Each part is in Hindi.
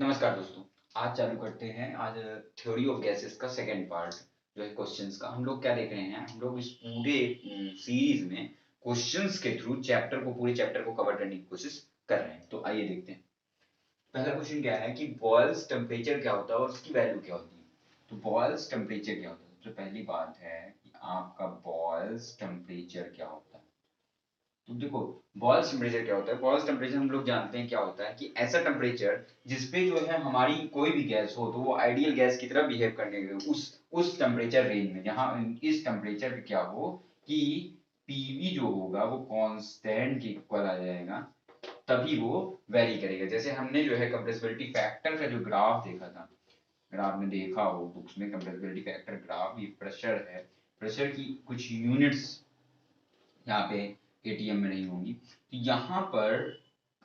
नमस्कार दोस्तों। आज चालू करते हैं आज थ्योरी ऑफ गैसेस का सेकंड पार्ट जो है क्वेश्चंस का। हम लोग क्या देख रहे हैं, हम लोग इस पूरे सीरीज में क्वेश्चंस के थ्रू पूरे चैप्टर को कवर करने की कोशिश कर रहे हैं। तो आइए देखते हैं। पहला क्वेश्चन क्या है कि बॉयल्स टेम्परेचर क्या होता है और उसकी वैल्यू क्या होती है। तो बॉयल्स टेम्परेचर क्या होता है, सबसे पहली बात है कि आपका बॉयल्स टेम्परेचर क्या होता है। तो देखो, बॉयल्स टेम्परेचर क्या होता है। बॉयल्स टेम्परेचर हम लोग जानते हैं क्या होता है कि ऐसा टेम्परेचर जिसपे जो है हमारी कोई भी गैस हो तो वो आइडियल गैस की तरह बिहेव करने के उस टेम्परेचर रेंज में, जहां इस टेम्परेचर पे क्या हो कि पीवी जो होगा वो कांस्टेंट के इक्वल आ जाएगा, तभी वो वेरी करेगा। जैसे हमने जो है कंप्रेसिबिलिटी फैक्टर का जो ग्राफ देखा था, अगर आपने देखा हो बुक्स में कंप्रेसिबिलिटी फैक्टर ग्राफ, ये प्रेशर है, प्रेशर की कुछ यूनिट्स यहाँ पे एटीएम में नहीं होंगी। तो यहाँ पर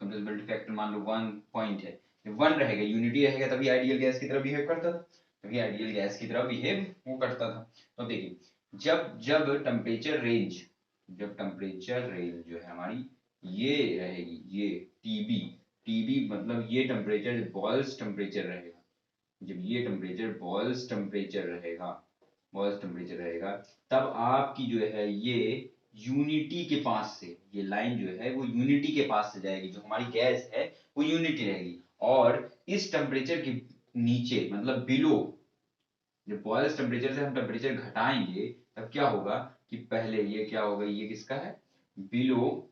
कंप्रेसिबिलिटी फैक्टर मान लो 1 पॉइंट है, जब 1 रहेगा, यूनिटी रहेगा, तभी आइडियल गैस की तरह बिहेव करता था, तभी आइडियल गैस की तरह बिहेव वो करता था। तो देखिए, जब जब टेम्परेचर रेंज जब टेम्परेचर रेंज जो है हमारी ये रहेगी, ये टीबी, टीबी मतलब ये टेम्परेचर बॉयल्स टेम्परेचर रहेगा। जब ये टेम्परेचर बॉयल्स टेम्परेचर रहेगा, तब आपकी जो है ये यूनिटी के पास से, ये लाइन जो है वो यूनिटी के पास से जाएगी, जो हमारी गैस है वो यूनिटी रहेगी। और इस टेम्परेचर के नीचे मतलब बिलो, जब बॉयल्स टेम्परेचर से हम टेम्परेचर घटाएंगे तब क्या होगा कि पहले ये क्या होगा, ये किसका है, below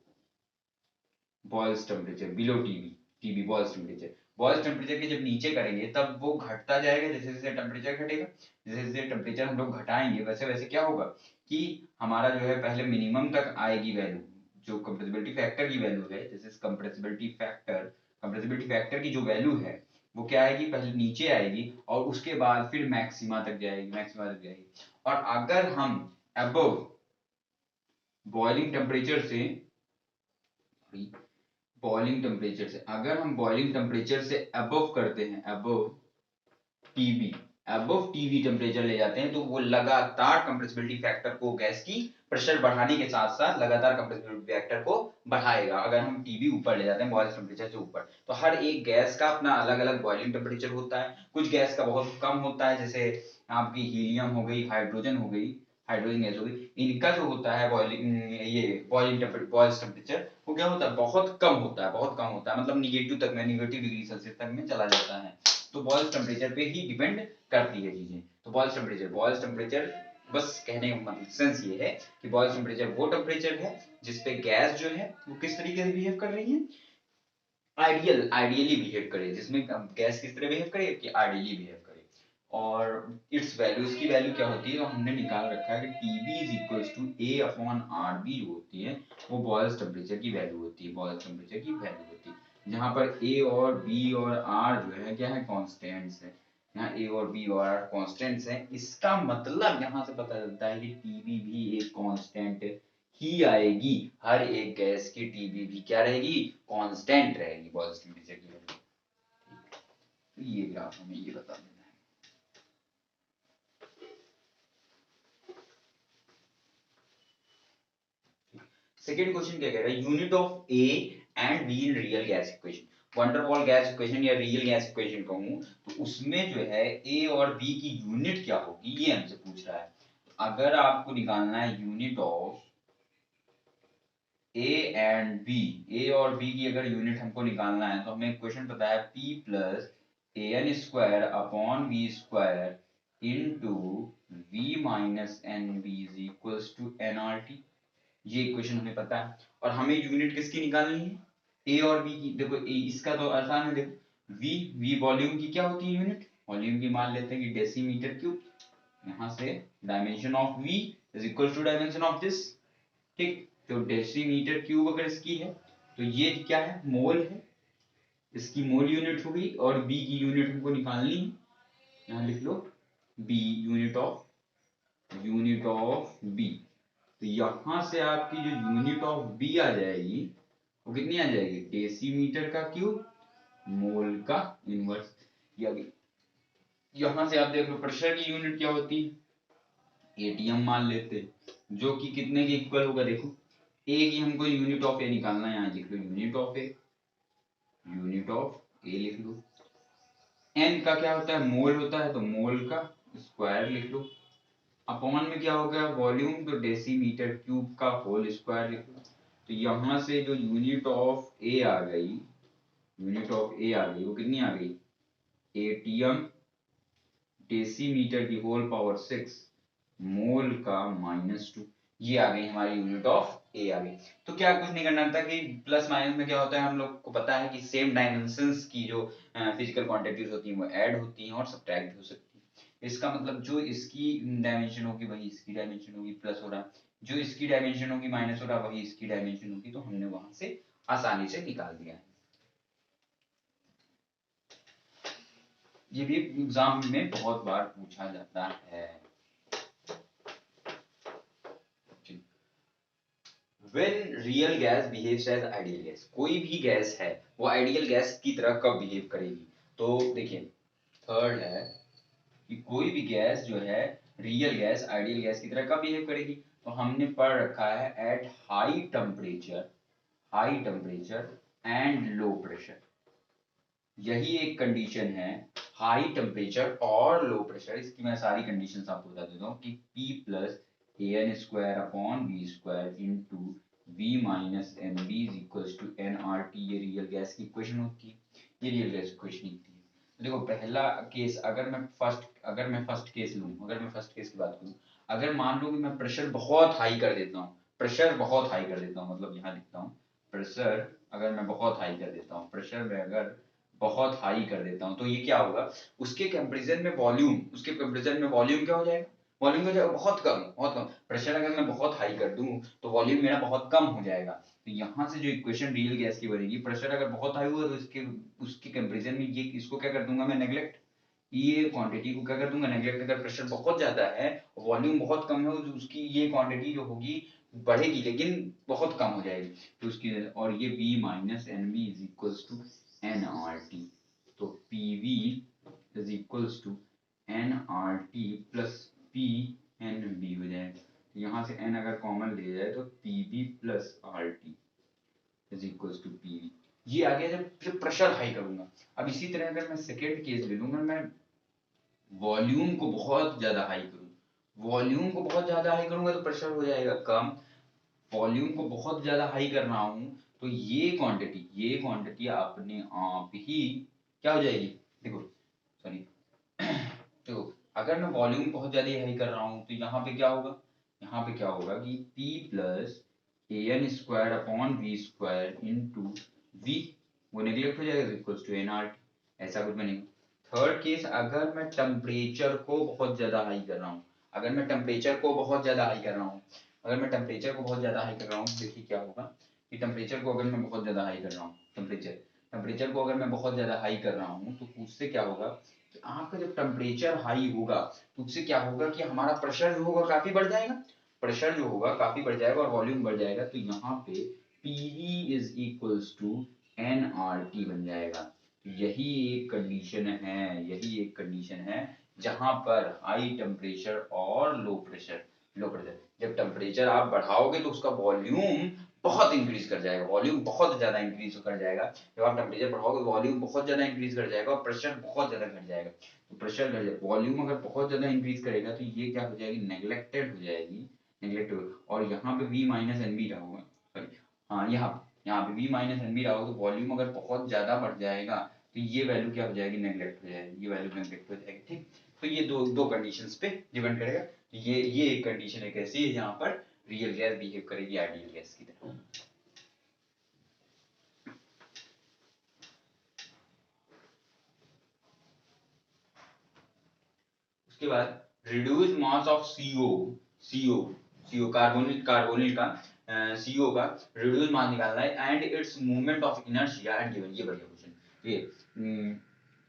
boils temperature, below TB, TB boils temperature. Boils temperature के जब नीचे करेंगे तब वो घटता जाएगा, जैसे जैसे टेम्परेचर घटेगा, जैसे जैसे टेम्परेचर हम लोग घटाएंगे वैसे वैसे क्या होगा कि हमारा जो है पहले मिनिमम तक आएगी वैल्यू, जो कंप्रेसिबिलिटी फैक्टर की वैल्यू है, जैसे कंप्रेसिबिलिटी फैक्टर की जो वैल्यू है वो क्या आएगी, पहले नीचे आएगी और उसके बाद फिर मैक्सिमा तक जाएगी। और अगर हम अबव बॉइलिंग टेम्परेचर से बॉइलिंग टेम्परेचर से अगर हम बॉइलिंग टेम्परेचर से अबव करते हैं, टीबी अबव टीबी टेम्परेचर ले जाते हैं, तो वो लगातार कंप्रेसिबिलिटी फैक्टर को, गैस की प्रेशर बढ़ाने के साथ साथ लगातार कंप्रेसिबिलिटी फैक्टर को बढ़ाएगा। अगर हम टीबी ऊपर ले जाते हैं, बॉइलिंग टेम्परेचर से ऊपर, तो हर एक गैस का अपना अलग अलग बॉइलिंग टेम्परेचर होता है। कुछ गैस का बहुत कम होता है, जैसे आपकी हीलियम हो गई, हाइड्रोजन हो गई, हाइड्रोजन गैस हो गई, इनका जो होता है बॉइलिंग टेम्परेचर वो क्या होता है, बहुत कम होता है, मतलब निगेटिव तक में, निगेटिव डिग्री सेल्सियस तक में चला जाता है। तो बॉयल्स टेम्परेचर पे ही डिपेंड करती है चीजें। तो बॉयल्स टेम्परेचर बस कहने का मतलब सेंस ये है कि बॉयल्स टेम्परेचर वो टेम्परेचर है जिसपे गैस जो है वो किस तरीके से बिहेव कर रही है, आइडियली बिहेव करे, जिसमें गैस किस तरह बिहेव करे कि आइडियली बिहेव करे। और इट्स वैल्यू, इसकी वैल्यू क्या होती है, तो हमने निकाल रखा है कि TB is equals to A upon R B जो होती है वो बॉयल्स टेम्परेचर की वैल्यू होती है, जहां पर ए और बी और आर जो है क्या है, कांस्टेंट्स है। यहाँ ए और बी और आर कांस्टेंट्स हैं, इसका मतलब यहाँ से पता चलता है कि टीबी भी एक कांस्टेंट ही आएगी। हर एक गैस की टीबी भी क्या रहेगी, कांस्टेंट रहेगी बॉयल्स टेम्परेचर की वैल्यू। तो ये ग्राफ हमें ये बता देना है। सेकेंड क्वेश्चन क्या कह रहा है, unit of A and be in real gas equation. Van der Waals gas equation या रियल गैस इक्वेशन कहूं तो उसमें जो है ए और बी की यूनिट क्या होगी, ये हमसे पूछ रहा है। तो अगर आपको निकालना है unit of A and B, A और बी की अगर यूनिट हमको निकालना है तो हमें इक्वेशन पता है p plus a n square upon V square into V minus N B is equals to N R T. ये इक्वेशन हमें पता है और हमें यूनिट किसकी निकालनी है, ए और बी की। देखो इसका तो आसान है, देखो वी वॉल्यूम की क्या होती है यूनिट, वॉल्यूम की मान लेते हैं कि डेसीमीटर क्यूब, यहां से dimension of v is equal to dimension of this, ठीक। तो डेसीमीटर क्यूब अगर इसकी है तो ये क्या है, मोल है, इसकी मोल यूनिट हो गई। और बी की यूनिट हमको निकालनी है, यहां लिख लो बी, यूनिट ऑफ बी। तो यहां से आपकी जो यूनिट ऑफ बी आ जाएगी वो कितनी आ जाएगी, डेसीमीटर का क्यूब मोल का इनवर्स। यहां से आप देख लो प्रेशर की यूनिट क्या होती है, एटीएम मान लेते हैं, जो कि कितने के इक्वल होगा, देखो ए की हमको यूनिट ऑफ ए निकालना है, यहाँ लिख लो यूनिट ऑफ ए लिख लो एन का क्या होता है, मोल होता है, तो मोल का स्क्वायर लिख लो। अपॉन में क्या हो गया, वॉल्यूम, तो डेसीमीटर क्यूब का होल स्क्वायर लिख लो। तो यहां से जो यूनिट ऑफ ए आ गई, यूनिट ऑफ ए आ गई, वो कितनी आ गई, एटीएम डेसीमीटर की होल पावर 6 मोल का -2। ये आ गई हमारी यूनिट ऑफ ए आ गई। तो क्या कुछ नहीं करना था कि प्लस माइनस में क्या होता है, हम लोग को पता है कि सेम डायमेंशंस की जो फिजिकल क्वांटिटीज होती हैं वो ऐड होती हैं और सब्ट्रैक्ट भी हो सकती है। इसका मतलब जो इसकी डायमेंशन होगी वही इसकी डायमेंशन होगी, प्लस हो रहा, जो इसकी डायमेंशन होगी माइनस हो रहा, वही इसकी डायमेंशन होगी। तो हमने वहां से आसानी से निकाल दिया है। ये भी एग्जाम में बहुत बार पूछा जाता है। When real gas behaves as ideal gas, कोई भी गैस है वो आइडियल गैस की तरह कब बिहेव करेगी। तो देखिए थर्ड है कि कोई भी गैस जो है रियल गैस आइडियल गैस की तरह कब बिहेव करेगी। तो हमने पढ़ रखा है at high temperature and low pressure. यही एक कंडीशन है, हाई टेम्परेचर और लो प्रेशर। इसकी मैं सारी कंडीशंस आपको बता देता हूँ कि P plus a n square upon V square into V minus N B is equals to N R T. ये रियल गैस की इक्वेशन होती है, ये रियल गैस इक्वेशन होती है। तो देखो पहला केस, अगर मैं फर्स्ट केस लूँ, अगर मैं फर्स्ट केस की बात करूँ, अगर मान लो कि मैं प्रेशर बहुत हाई कर देता हूँ, प्रेशर बहुत हाई कर देता हूँ, मतलब यहाँ लिखता हूँ प्रेशर अगर मैं बहुत हाई कर देता हूँ, प्रेशर में अगर बहुत हाई कर देता हूं, तो ये क्या होगा, उसके कंपैरिजन में वॉल्यूम, उसके कंपैरिजन में वॉल्यूम क्या हो जाएगा, वॉल्यूम हो जाएगा बहुत कम, बहुत कम। प्रेशर अगर मैं बहुत हाई कर दूं तो वॉल्यूम मेरा बहुत कम हो जाएगा। तो यहाँ से जो इक्वेशन रियल गैस की बनेगी, प्रेशर अगर बहुत हाई हुआ तो इसके उसके कंपैरिजन में ये इसको क्या कर दूंगा मैं, नेग्लेक्ट, ये क्वांटिटी को क्या कर दूंगा, नेग्लेक्ट। अगर प्रेशर बहुत ज्यादा है, वॉल्यूम बहुत कम है, तो उसकी ये क्वांटिटी जो होगी बढ़ेगी लेकिन बहुत कम हो जाएगी। तो उसकी, और ये V minus N B is equals to N R T. तो P V is equals to N R T plus P N B हो जाएगा। यहाँ से n अगर कॉमन ले जाए तो P V plus R T is equals to P V. ये आ गया जब प्रेशर हाई करूंगा। अब इसी तरह अगर मैं सेकेंड केस ले लूंगा, मैं वॉल्यूम को बहुत ज्यादा हाई करूँ, वॉल्यूम को बहुत ज्यादा हाई करूंगा तो प्रेशर हो जाएगा कम। वॉल्यूम को बहुत ज्यादा हाई कर रहा हूं तो ये क्वांटिटी अपने आप ही क्या हो जाएगी, देखो सॉरी, तो अगर मैं वॉल्यूम बहुत ज्यादा हाई कर रहा हूं तो यहाँ पे क्या होगा, यहाँ पे क्या होगा कि P plus a n square upon V square into V, वो नेग्लेक्ट हो जाएगा, equals to N R T, ऐसा कुछ बनेगा। थर्ड केस, अगर मैं टेम्परेचर को बहुत ज्यादा हाई कर रहा हूँ, अगर मैं टेम्परेचर को बहुत ज्यादा हाई कर रहा हूँ, अगर मैं टेम्परेचर को बहुत ज्यादा हाई कर रहा हूँ, तो देखिए क्या होगा कि टेम्परेचर को अगर मैं बहुत ज्यादा हाई कर रहा हूँ, टेम्परेचर को अगर मैं बहुत ज्यादा हाई कर रहा हूँ तो उससे क्या होगा कि आपका जब टेम्परेचर हाई होगा तो उससे क्या होगा कि हमारा प्रेशर जो होगा काफी बढ़ जाएगा, प्रेशर जो होगा काफी बढ़ जाएगा और वॉल्यूम बढ़ जाएगा। तो यहाँ पे PV is equals to N R T बन जाएगा। यही एक कंडीशन है, यही एक कंडीशन है जहां पर हाई टेम्परेचर और लो प्रेशर, जब टेम्परेचर आप बढ़ाओगे तो उसका वॉल्यूम बहुत इंक्रीज कर जाएगा, वॉल्यूम बहुत ज्यादा इंक्रीज कर जाएगा। जब आप टेम्परेचर बढ़ाओगे वॉल्यूम बहुत ज्यादा इंक्रीज कर जाएगा और प्रेशर बहुत ज्यादा घट जाएगा। तो प्रेशर घट जाएगा, वॉल्यूम अगर बहुत ज्यादा इंक्रीज करेगा तो ये क्या हो जाएगी, नेग्लेक्टेड हो जाएगी, नेग्लेक्टेड। और यहाँ पे V माइनस एन बी रहा होगा, सॉरी, हाँ यहाँ पे V माइनस एन बी रहा होगा, तो वॉल्यूम अगर बहुत ज्यादा बढ़ जाएगा तो ये वैल्यू क्या हो जाएगी, नेग्लेक्ट हो जाएगी, ये वैल्यू नेग्लेक्ट हो जाएगी। ठीक, तो ये दो दो कंडीशंस पे डिपेंड करेगा। तो ये एक कंडीशन एक ऐसी है जहां पर रियल गैस बिहेव करेगी आइडियल गैस की तरह। उसके बाद reduce mass of CO CO carbonyl का सीओ का रिड्यूस मास निकालना है and its movement of inertia at given. ये बढ़िया क्वेश्चन, ये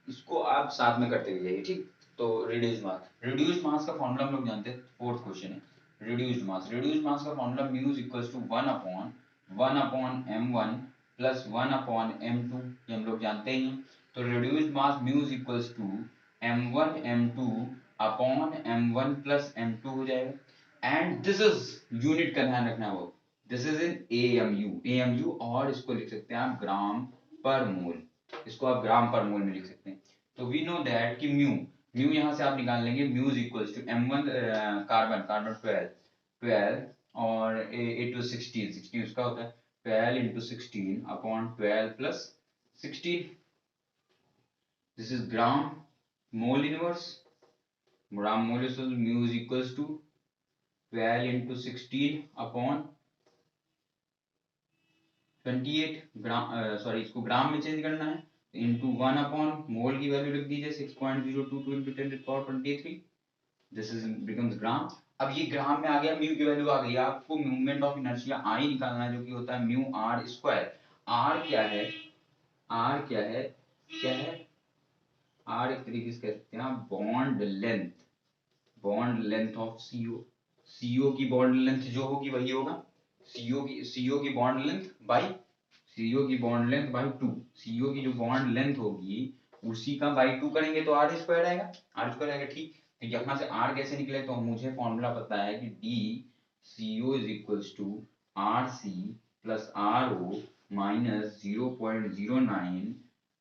इसको आप साथ में करते हुए जाइए। ठीक, तो रिड्यूस मास का फॉर्मूला हम लोग जानते हैं, फोर्थ क्वेश्चन है रिड्यूस मास का formula mu is equals to 1 upon m1 plus 1 upon m2, ये हम लोग जानते ही हैं। तो reduce mass mu is equals to m1 m2 upon m1 plus m2 हो जाएगा। एंड दिस इज, यूनिट का ध्यान रखना है, वो दिस इज इन एएमयू, और इसको लिख सकते हैं आप ग्राम पर मोल, इसको आप ग्राम पर मोल में लिख सकते हैं। तो वी नो दैट कि म्यू यहां से आप निकाल लेंगे, mu is equal to m1 carbon 12 और A2 16 उसका होता है 12 into 16 upon 12 plus 16. This is gram mole inverse. Gram mole inverse mu is equals to 12 into 16 upon 28 gram, sorry इसको ग्राम में चेंज करना है, इंटू 1 अपॉन मोल की वैल्यू लिख दीजिए 6.022 into 10 to the power 23. This is becomes gram. अब ये ग्राम में आ गया, म्यू की वैल्यू आ गई, आपको मूवमेंट ऑफ इनर्शिया आई निकालना है, जो कि होता है म्यू आर स्क्वायर. आर क्या है, आर क्या है, क्या है आर एक तरीके से कह सकते हैं आप bond length, bond length of CO. CO की बॉन्ड लेंथ जो होगी वही होगा सीओ की बॉन्ड लेंथ बाई सीओ की बॉन्ड लेंथ बाई 2. सीओ की जो बॉन्ड लेंथ होगी उसी का बाई 2 करेंगे तो आर स्क्वायर आएगा, आर स्क्वायर आएगा. ठीक, तो यहां से आर कैसे निकले, तो मुझे फॉर्मूला पता है कि D CO is equals to R C plus R O minus 0.09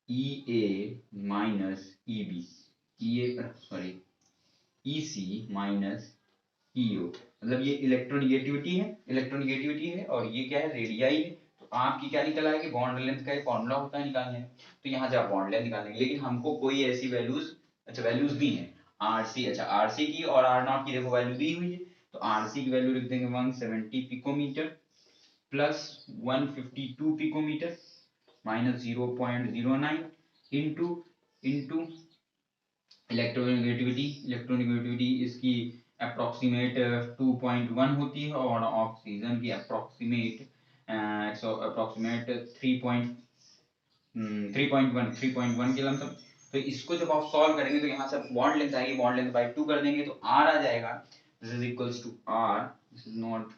E A minus E B, E A sorry E C minus EO. मतलब ये इलेक्ट्रोनिगेटिविटी है और ये क्या है, रेडियाई है. तो आपकी क्या निकल आएगी, बॉन्ड लेंथ का एक फॉर्मूला होता है निकालने में, तो यहाँ से आप बॉन्ड लेंथ निकालेंगे. लेकिन हमको कोई ऐसी वैल्यूज, अच्छा वैल्यूज दी है आरसी, अच्छा आरसी की और आर नॉट की देखो वैल्यू दी हुई है, तो आरसी की वैल्यू लिख देंगे 170 picometre plus 152 picometre minus 0.09 into into electronegativity इसकी अप्रोक्सीमेट 2.1 होती है और ऑक्सीजन की अप्रोक्सीमेट 3.1 के लमसम. तो इसको जब आप सॉल्व करेंगे तो यहाँ से बॉन्ड लेंथ आएगी, बॉन्ड लेंथ बाई 2 कर देंगे तो आर आ जाएगा. This is equals to R, this is not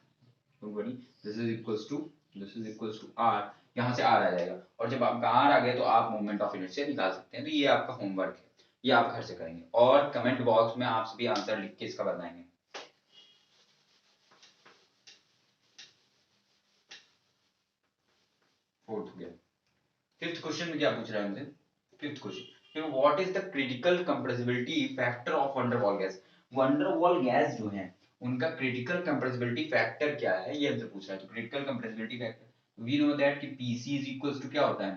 worry, this is equals to R. यहाँ से आर आ जाएगा और जब आपका आर आ गया तो आप मोमेंट ऑफ इनर्शिया निकाल सकते हैं. तो ये आपका होमवर्क है, ये आप घर से करेंगे और कमेंट बॉक्स में आप सभी आंसर लिख के इसका बताएंगे. फोर्थ हो गया. फिफ्थ क्वेश्चन में क्या पूछ रहा है हमसे, fifth question, what is the critical compressibility factor of van der Waals gas. Van der Waals gas जो है उनका क्रिटिकल कंप्रेसिबिलिटी फैक्टर क्या है, ये हमसे पूछ रहा है. तो critical compressibility factor we know that कि पीसी इज इक्वल्स टू क्या होता है,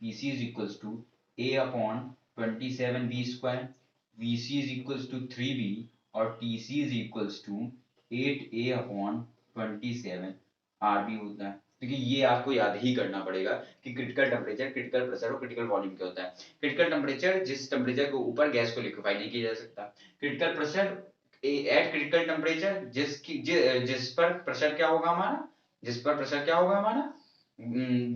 PC is equals to A upon 27b square, VC is equals to 3b और TC is equals to 8a upon 27 RB होता है. क्योंकि ये आपको याद ही करना पड़ेगा कि क्रिटिकल टेम्परेचर, क्रिटिकल प्रेशर और क्रिटिकल वॉल्यूम क्या होता है. क्रिटिकल टेम्परेचर जिस टेम्परेचर के ऊपर गैस को लिक्विफाई नहीं किया जा सकता. Critical pressure at critical temperature जिस पर प्रेशर क्या होगा हमारा, जिस पर प्रेशर क्या होगा हमारा,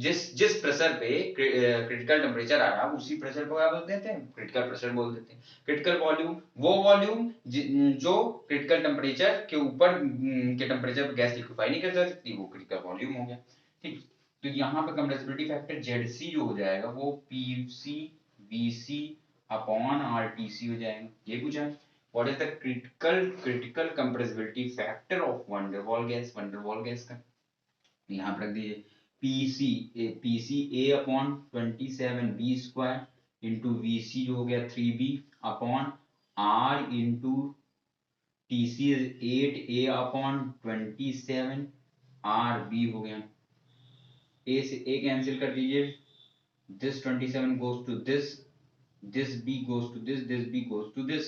जिस जिस प्रेशर पे क्रिटिकल टेम्परेचर आ रहा है उसी प्रेशर को क्या बोल देते हैं, क्रिटिकल प्रेशर बोल देते हैं. क्रिटिकल वॉल्यूम वो वॉल्यूम जो क्रिटिकल टेम्परेचर के ऊपर के टेम्परेचर पे गैस लिक्विफाई नहीं कर सकती, वो क्रिटिकल वॉल्यूम हो गया. ठीक, तो यहाँ पे कंप्रेसिबिलिटी फैक्टर जेडसी जो हो जाएगा वो पीसी वीसी अपॉन आरटीसी हो जाएगा. ये पूछा है what is the critical compressibility factor of van der Waals gas का. यहाँ पर रख दीजिए PC a upon 27b square into VC जो हो गया 3b upon R into TC 8a upon 27 R B हो गया. ए से ए कैंसिल कर दीजिए, this 27 goes to this b goes to this b goes to this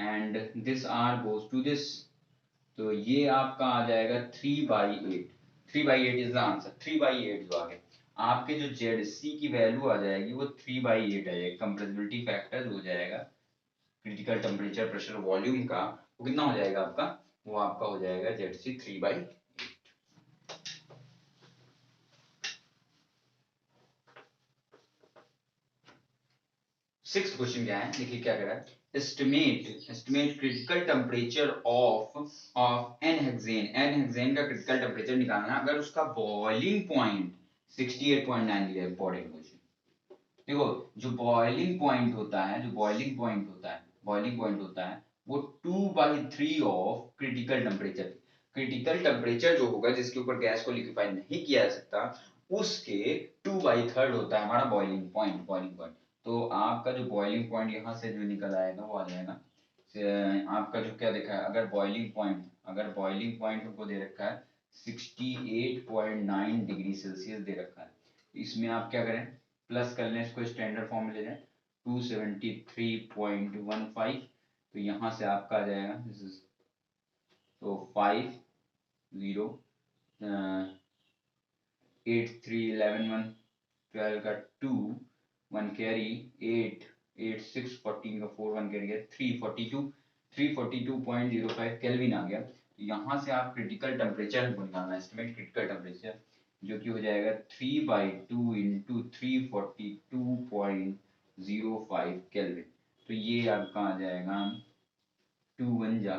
and this r goes to this. तो ये आपका आ जाएगा 3/8. 3/8 इज द आंसर. 3/8 जो आ गया आपके जो जेडसी की वैल्यू आ जाएगी वो 3/8 आ जाएगी. कंप्रेसिबिलिटी फैक्टर हो जाएगा क्रिटिकल टेम्परेचर प्रेशर वॉल्यूम का, वो कितना हो जाएगा आपका, वो आपका हो जाएगा जेडसी 3/8. सिक्स्थ क्वेश्चन क्या है, देखिए क्या कह रहा है, estimate critical temperature of n hexane का क्रिटिकल टेम्परेचर निकालना है अगर उसका बॉइलिंग पॉइंट 68.9 दिया है. Important question. देखो जो बॉइलिंग पॉइंट होता है, बॉइलिंग पॉइंट होता है वो 2/3 of critical temperature. Critical temperature जो होगा जिसके ऊपर गैस को लिक्विफाई नहीं किया जा सकता उसके 2/3 होता है हमारा बॉइलिंग पॉइंट. तो आपका जो बॉइलिंग पॉइंट यहाँ से जो निकल आएगा वो आ जाएगा आपका जो क्या देखा है, अगर बॉइलिंग पॉइंट हमको दे रखा है 68.9 डिग्री सेल्सियस दे रखा है, इसमें आप क्या करें, प्लस कर लें, इसको स्टैंडर्ड फॉर्म में ले जाएं 273.15, तो यहाँ से आपका आ जाएगा दिस इज तो 5 0 8 3 11 1 12 का 2 1 कैरी 8 8 6 14 का 4 1 कैरी है 342.05 केल्विन आ गया। यहाँ से आप क्रिटिकल टेम्परेचर हमको निकालना है, एस्टिमेट क्रिटिकल टेम्परेचर, जो कि हो जाएगा 3/2 इंटू 342.05 केल्विन। तो ये आपका आ जाएगा 2 1 जा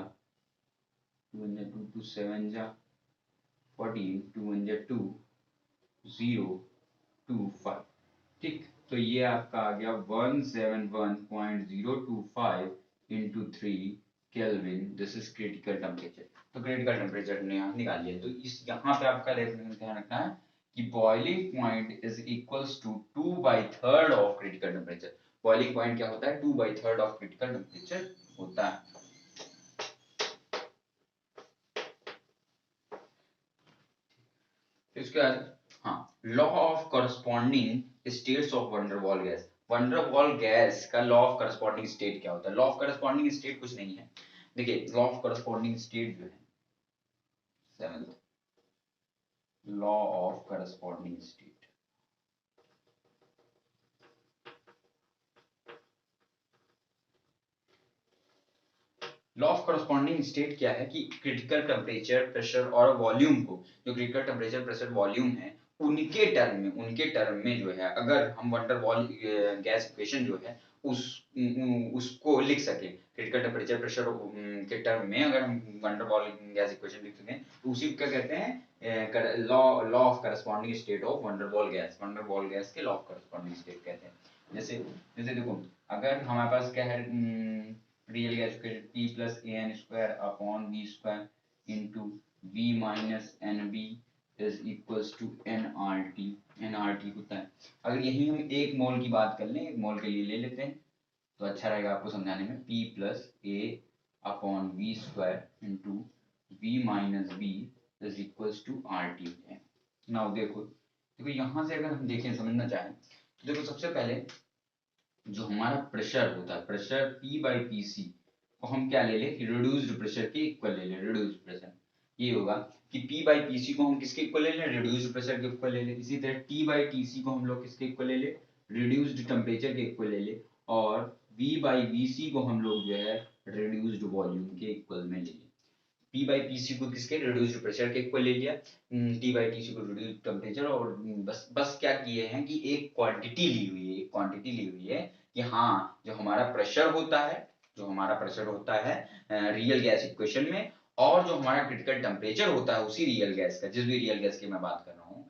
2 2 7 जा 14 2 1 जा 2 0 2 5, ठीक। तो ये आपका आ गया 171.025 into 3 kelvin, this is critical temperature. तो क्रिटिकल टेम्परेचर हमने यहाँ निकाल लिया। तो इस यहाँ पे आपका ध्यान रखना है कि boiling point is equals to 2/3 of critical temperature. Boiling point क्या होता है, 2/3 ऑफ क्रिटिकल टेम्परेचर होता है। इसके बाद हाँ, law of corresponding states of van der Waals gas. Van der Waals gas का लॉ ऑफ करस्पॉन्डिंग स्टेट क्या होता है? लॉ ऑफ करस्पॉन्डिंग स्टेट कुछ नहीं है, देखिए लॉ ऑफ करस्पॉन्डिंग स्टेट जो है, seventh law of corresponding state, law of corresponding state क्या है कि क्रिटिकल टेम्परेचर, प्रेशर और वॉल्यूम को, जो क्रिटिकल टेम्परेचर, प्रेशर, वॉल्यूम है, उनके टर्म में जो है, अगर हम वंडरवॉल गैस इक्वेशन जो है उस उसको लिख सके, क्रिटिकल टेम्परेचर, प्रेशर के टर्म में अगर हम वंडरवॉल गैस इक्वेशन लिख सकें, तो उसी को क्या कहते हैं, law law of corresponding state of van der Waals gas के लॉ ऑफ करस्पॉन्डिंग स्टेट कहते हैं। जैसे जैसे देखो, अगर हमारे पास क्या है, real gas equation P plus an square upon v square into v minus nb is equals to nRT होता है। अगर यही हम एक मोल की बात कर लें, एक मोल के लिए ले लेते हैं तो अच्छा रहेगा आपको समझाने में, P plus a upon v square into v minus b is equals to RT है। नाउ देखो देखो यहाँ से अगर हम देखें, समझना चाहें तो देखो, सबसे पहले जो हमारा प्रेशर होता है, प्रेशर P/Pc को हम क्या ले लें, रिड्यूस्ड प्रेशर के इक्वल ले लें, रिड्यूस्ड प्रेशर। ये होगा कि P/Pc को हम किसके इक्वल ले लें, रिड्यूस्ड प्रेशर के इक्वल ले लें। इसी तरह T/Tc को हम लोग किसके इक्वल ले लें, रिड्यूस्ड टेम्परेचर के इक्वल ले लें। और V/Vc को हम लोग जो है रिड्यूस्ड वॉल्यूम के इक्वल में ले लें। P/Pc को किसके, रिड्यूस्ड प्रेशर के इक्वल ले लिया, T/Tc को रिड्यूस्ड टेम्परेचर, और बस बस क्या किए हैं कि एक क्वांटिटी ली हुई है कि हाँ, जो हमारा प्रेशर होता है रियल गैस इक्वेशन में, और जो हमारा क्रिटिकल टेम्परेचर होता है उसी रियल गैस का, जिस भी रियल गैस की मैं बात कर रहा हूँ,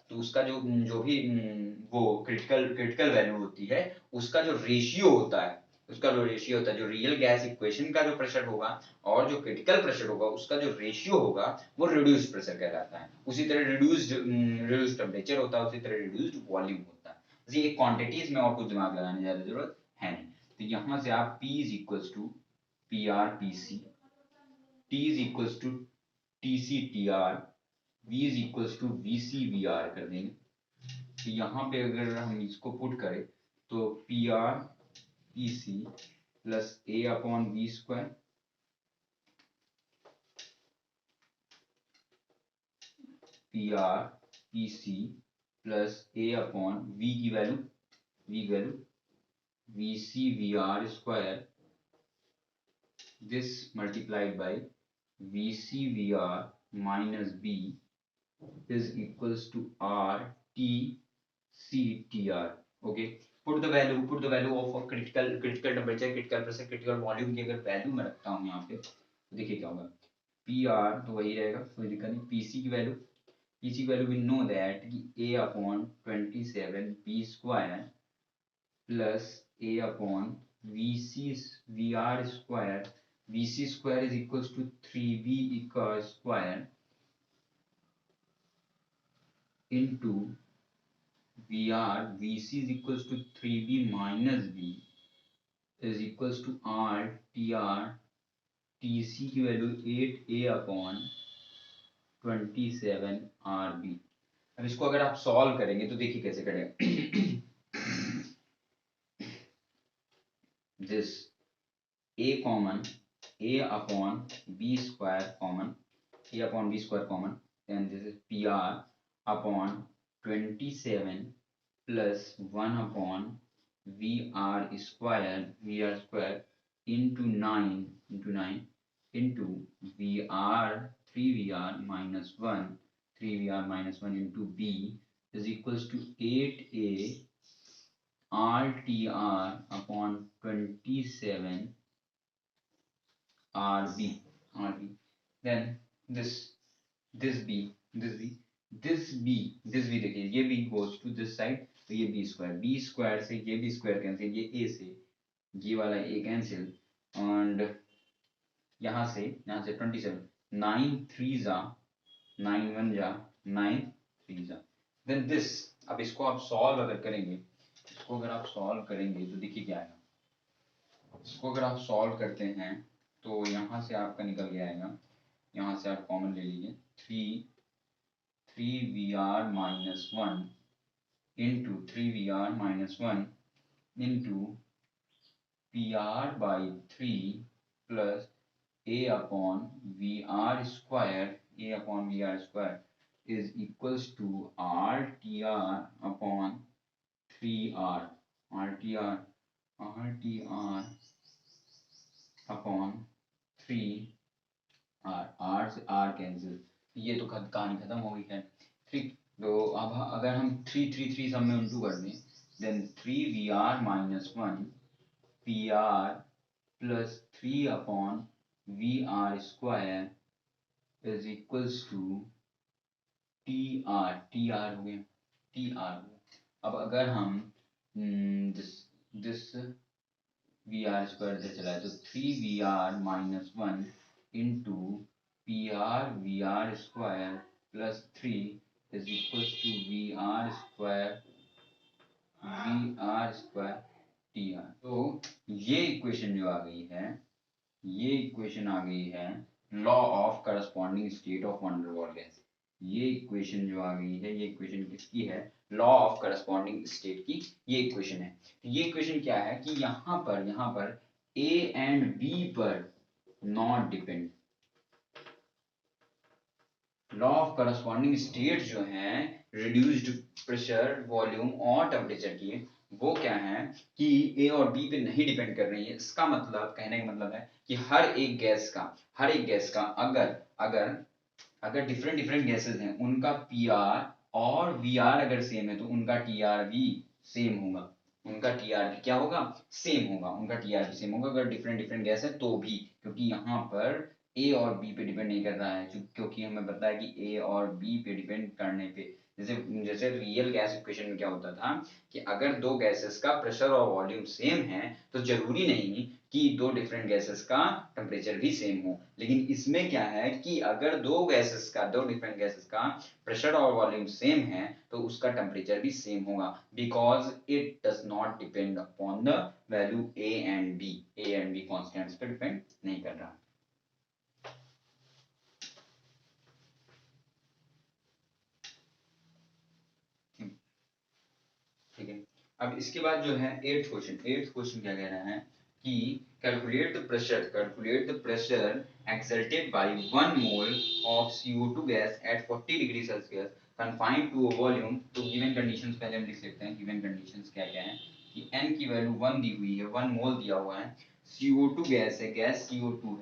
तो उसका जो भी वो क्रिटिकल वैल्यू होती है, उसका जो रेशियो होता है, जो रियल गैस इक्वेशन का जो प्रेशर होगा और जो क्रिटिकल प्रेशर होगा, उसका जो रेशियो होगा वो रिड्यूस्ड प्रेशर कहलाता है। उसी तरह रिड्यूस्ड टेम्परेचर होता है, उसी तरह रिड्यूस्ड वॉल्यूम होता है। ये क्वांटिटीज में और कुछ दिमाग लगाने की ज्यादा जरूरत है नहीं। तो यहाँ से आप P is equals to PRPC, T is equals to TCTR, V is equals to VCVR कर देंगे। तो यहाँ पे अगर हम इसको पुट करें तो PRPC plus A upon V square PRPC plus A upon V की value VCVR square, this multiplied by VCVR minus B is equals to RTCTR. Okay, put the value of a critical temperature, critical pressure, critical volume की अगर वैल्यू मैं रखता हूँ यहाँ पे, तो देखिए क्या होगा, PR तो वही रहेगा, कोई दिक्कत नहीं। PC की वैल्यू we know that कि A upon 27 B square plus A upon VR square, VC square is equals to 3B square into VR VC is equals to 3B minus B is equals to R TR TC की वैल्यू 8A अपॉन 27 RB। अब इसको अगर आप सॉल्व करेंगे तो देखिए कैसे करेंगे। This A common A upon B square common A upon B square common, and this is PR upon 27 plus 1 upon VR square into 9 into VR 3VR minus 1 3VR minus 1 into B is equals to 8A RTR upon 27 RB then this B देखिए ये B goes to this side तो ये B स्क्वायर से ये B स्क्वायर कैंसिल ये A से ये वाला A कैंसिल एंड यहाँ से 27 9 3 जा 9 1 जा 9 3 जा देन दिस। अब इसको आप सॉल्व अगर करेंगे तो देखिए क्या आएगा। इसको अगर आप सॉल्व करते हैं तो यहाँ से आपका निकल के आएगा, यहाँ से आप कॉमन ले लीजिए 3VR minus 1 into 3VR minus 1 into PR by 3 plus A upon VR square is equals to RTR upon 3R RTR upon 3R R से R कैंसिल, ये तो कहानी खत्म हो गई है। ठीक, तो अब अगर हम 3 सब में उल्टू कर दें then 3VR minus 1 PR plus 3 upon VR square is equals to TR हो गया। अब अगर हम दिस VR square इधर चला है तो 3VR minus 1 into PR VR square plus 3 is equals to VR square TR। तो ये इक्वेशन जो आ गई है law of corresponding state of van der Waals gas. ये इक्वेशन जो आ गई है, ये इक्वेशन किसकी है? लॉ ऑफ करस्पॉन्डिंग स्टेट की ये इक्वेशन है। ये इक्वेशन क्या है कि यहाँ पर A एंड B पर not depend. Law of corresponding state जो है रिड्यूस्ड प्रेशर, वॉल्यूम और टेम्परेचर की, वो क्या है कि A और B पे नहीं डिपेंड कर रही है। इसका मतलब, कहने का मतलब है कि हर एक गैस का अगर डिफरेंट गैसेस हैं, उनका PR और VR अगर सेम है तो उनका TR भी सेम होगा। क्या होगा? सेम होगा। अगर डिफरेंट गैस है तो भी, क्योंकि यहाँ पर A और B पे डिपेंड नहीं कर रहा है, क्योंकि हमें पता है कि A और B पे डिपेंड करने पे, जैसे रियल गैस इक्वेशन में क्या होता था कि अगर दो गैसेस का प्रेशर और वॉल्यूम सेम है तो जरूरी नहीं कि दो डिफरेंट गैसेस का टेम्परेचर भी सेम हो। लेकिन इसमें क्या है कि अगर दो डिफरेंट गैसेस का प्रेशर और वॉल्यूम सेम है तो उसका टेम्परेचर भी सेम होगा, because it does not depend upon the value A and B constants पे डिपेंड नहीं कर रहा। ठीक है, अब इसके बाद जो है एट्थ क्वेश्चन क्या कह रहा है कि calculate the pressure exerted by 1 mole of CO2 gas at 40 degree Celsius confined to a volume. तो गिवन कंडीशंस पहले हम लिख लेते हैं। गिवन कंडीशंस क्या क्या है कि n की वैल्यू 1 दी हुई है, 1 मोल दिया हुआ है, CO2 गैस है, गैस CO2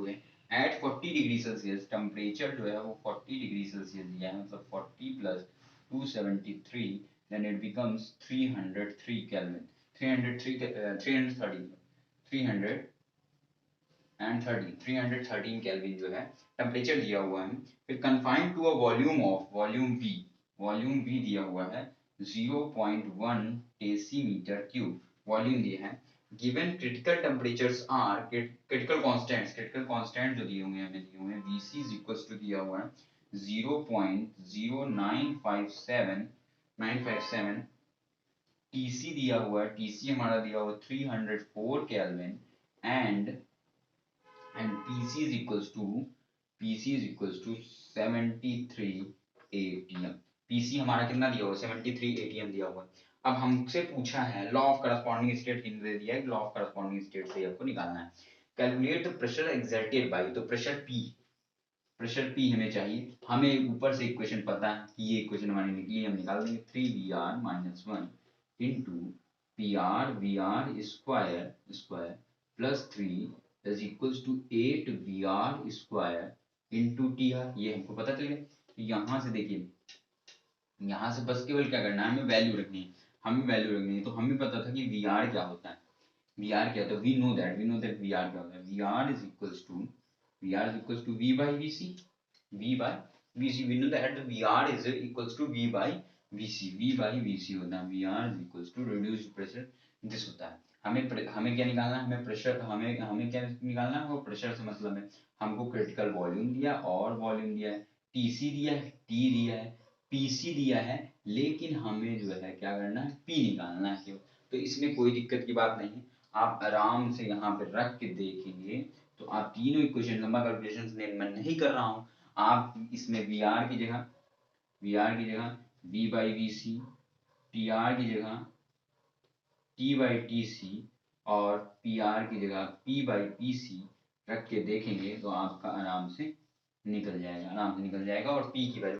है एट 40 डिग्री सेल्सियस, टेम्परेचर जो है वो 40 डिग्री सेल्सियस दिया है, मतलब 40 प्लस 273, then it becomes 303 Kelvin, 313 Kelvin जो है टेम्परेचर दिया हुआ है। फिर confined to a volume V दिया हुआ है 0.1 डेसीमीटर क्यूब वॉल्यूम दिया है। Given critical temperatures are, critical constant जो दिए हुए हैं Vc इज इक्वल्स टू दिया हुआ है 0.0957957 TC दिया हुआ है, TC हमारा दिया हुआ 304 kelvin and PC is equals to 73 ATM। PC हमारा कितना दिया हुआ है? 73 ATM दिया हुआ है। अब हमसे पूछा है लॉ ऑफ करस्पॉन्डिंग स्टेट दे दिया है, लॉ ऑफ करस्पॉन्डिंग स्टेट से आपको निकालना है। Calculate the pressure exerted bye, तो प्रेशर P हमें चाहिए। हमें ऊपर से इक्वेशन पता है कि ये इक्वेशन हमारी निकली, हम निकाल देंगे 3VR - 1 into PR VR square plus 3 is equals to 8VR square into TR। ये हमको पता चल गया। यहाँ से देखिए, यहाँ से बस केवल क्या करना है, हमें वैल्यू रखनी है, तो हमें पता था कि VR क्या होता है, VR क्या होता है, वी नो दैट VR क्या होता है, VR is equals to V by VC, we know that VR is equals to V by VC होता है, VR is equals to reduced pressure this होता है। हमें क्या निकालना है, हमें प्रेशर, हमें क्या निकालना है, वो प्रेशर से मतलब है, हमको क्रिटिकल वॉल्यूम दिया और वॉल्यूम दिया है, TC दिया है, T दिया है, PC दिया है, लेकिन हमें जो है क्या करना है, P निकालना है केवल। तो इसमें कोई दिक्कत की बात नहीं है, आप आराम से यहाँ पे रख के देखेंगे तो आप तीनों इक्वेशन, लंबा कैलकुलेशन मैं नहीं कर रहा हूँ, आप इसमें VR की जगह V by VC, TR की जगह T by TC और PR की जगह P by PC रख के देखेंगे तो आपका आराम से निकल जाएगा और P की वैल्यू